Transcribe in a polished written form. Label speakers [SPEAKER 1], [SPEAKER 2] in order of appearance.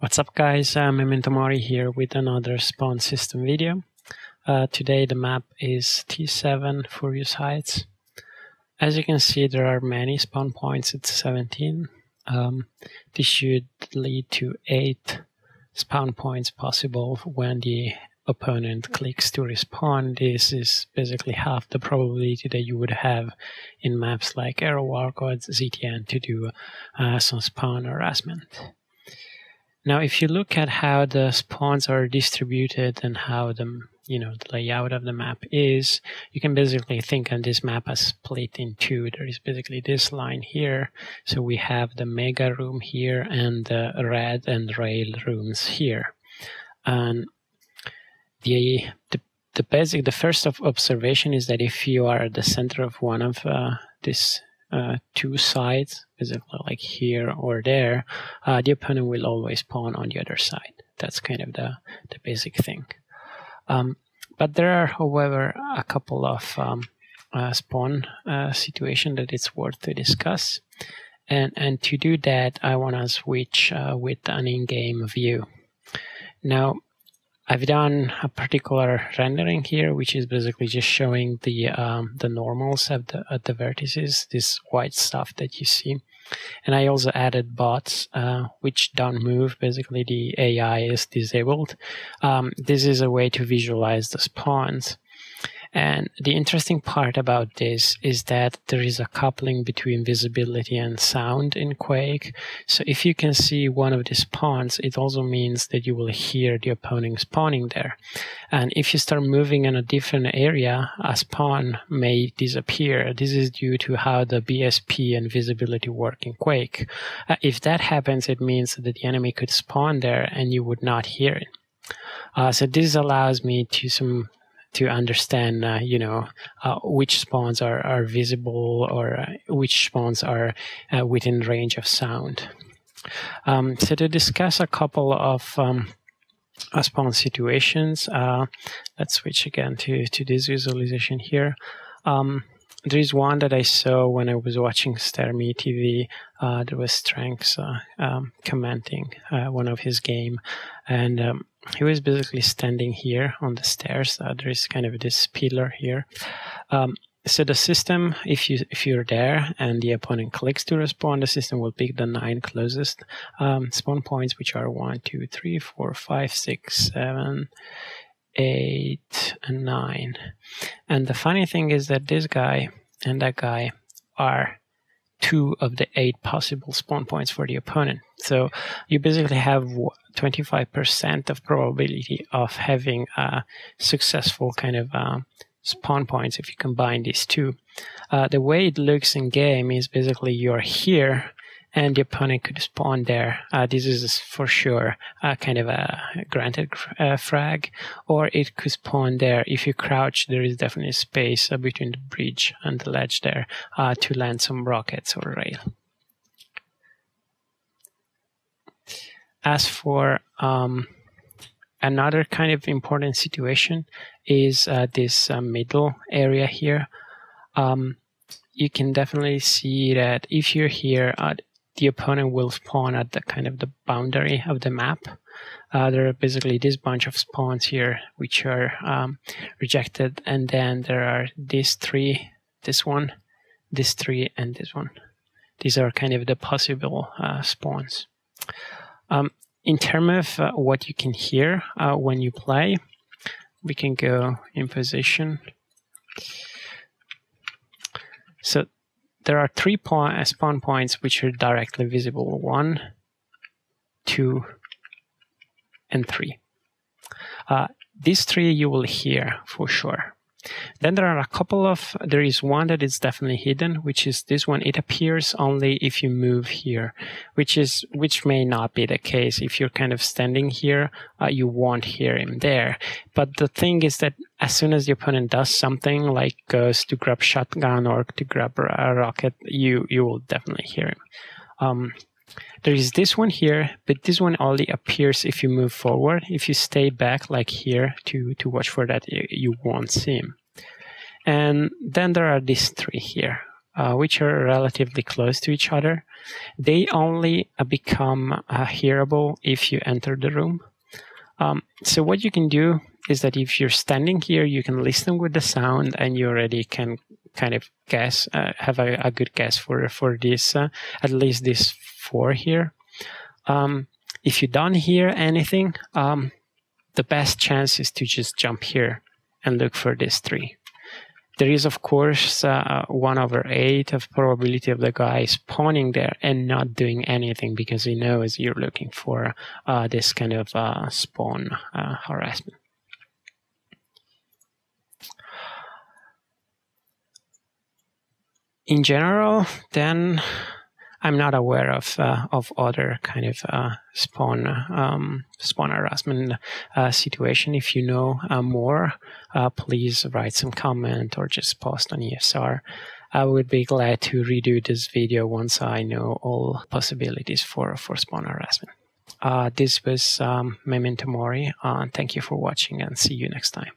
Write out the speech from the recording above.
[SPEAKER 1] What's up guys, Memento Mori here with another spawn system video. Today the map is T7 Furiousheights. As you can see, there are many spawn points at 17. This should lead to 8 spawn points possible when the opponent clicks to respawn. This is basically half the probability that you would have in maps like Aerowalk or ZTN to do some spawn harassment. Now, if you look at how the spawns are distributed and how the layout of the map is, you can basically think of this map as split in two. There is basically this line here, so we have the mega room here and the red and rail rooms here. And the first observation is that if you are at the center of one of these two sides, basically like here or there, the opponent will always spawn on the other side. That's kind of the basic thing. But there are, however, a couple of spawn situations that it's worth to discuss. And to do that, I want to switch with an in-game view. Now, I've done a particular rendering here, which is basically just showing the normals at the vertices, this white stuff that you see. And I also added bots, which don't move. Basically, the AI is disabled. This is a way to visualize the spawns. And the interesting part about this is that there is a coupling between visibility and sound in Quake. So if you can see one of the spawns, it also means that you will hear the opponent spawning there. And if you start moving in a different area, a spawn may disappear. This is due to how the BSP and visibility work in Quake. If that happens, it means that the enemy could spawn there and you would not hear it. So this allows me to understand, which spawns are visible or which spawns are within range of sound. So to discuss a couple of spawn situations, let's switch again to this visualization here. There is one that I saw when I was watching Starmy TV. There was Strengths commenting one of his game, and he was basically standing here on the stairs. There is kind of this pillar here. So the system, if you're there and the opponent clicks to respawn, the system will pick the 9 closest spawn points, which are 1, 2, 3, 4, 5, 6, 7, 8, and 9. And the funny thing is that this guy and that guy are 2 of the 8 possible spawn points for the opponent. So you basically have 25% of probability of having a successful kind of spawn points if you combine these two. The way it looks in game is basically you're here and the opponent could spawn there. This is for sure kind of a granted frag, or it could spawn there. If you crouch, there is definitely space between the bridge and the ledge there to land some rockets or rail. As for another kind of important situation is this middle area here. You can definitely see that if you're here, the opponent will spawn at the kind of the boundary of the map. There are basically this bunch of spawns here which are rejected, and then there are these 3, this one, this 3, and this one. These are kind of the possible spawns. In terms of what you can hear when you play, we can go in position. So there are 3 spawn points which are directly visible: 1, 2, and 3. These 3 you will hear for sure. Then there are a couple of, there is one that is definitely hidden, which is this one. It appears only if you move here, which may not be the case. If you're kind of standing here, you won't hear him there. But the thing is that as soon as the opponent does something, like goes to grab shotgun or to grab a rocket, you will definitely hear him. There is this one here, but this one only appears if you move forward. If you stay back, like here, to watch for that, you won't see him. And then there are these 3 here. which are relatively close to each other, they only become hearable if you enter the room. So what you can do is that if you're standing here, you can listen with the sound, and you already can kind of guess, have a good guess for this, at least this 4 here. If you don't hear anything, the best chance is to just jump here and look for this 3. There is, of course, 1/8 of probability of the guy spawning there and not doing anything because he knows you're looking for this kind of spawn harassment. In general, then, I'm not aware of other kind of spawn harassment situation. If you know more, please write some comment or just post on ESR. I would be glad to redo this video once I know all possibilities for spawn harassment. This was Memento Mori. Thank you for watching, and see you next time.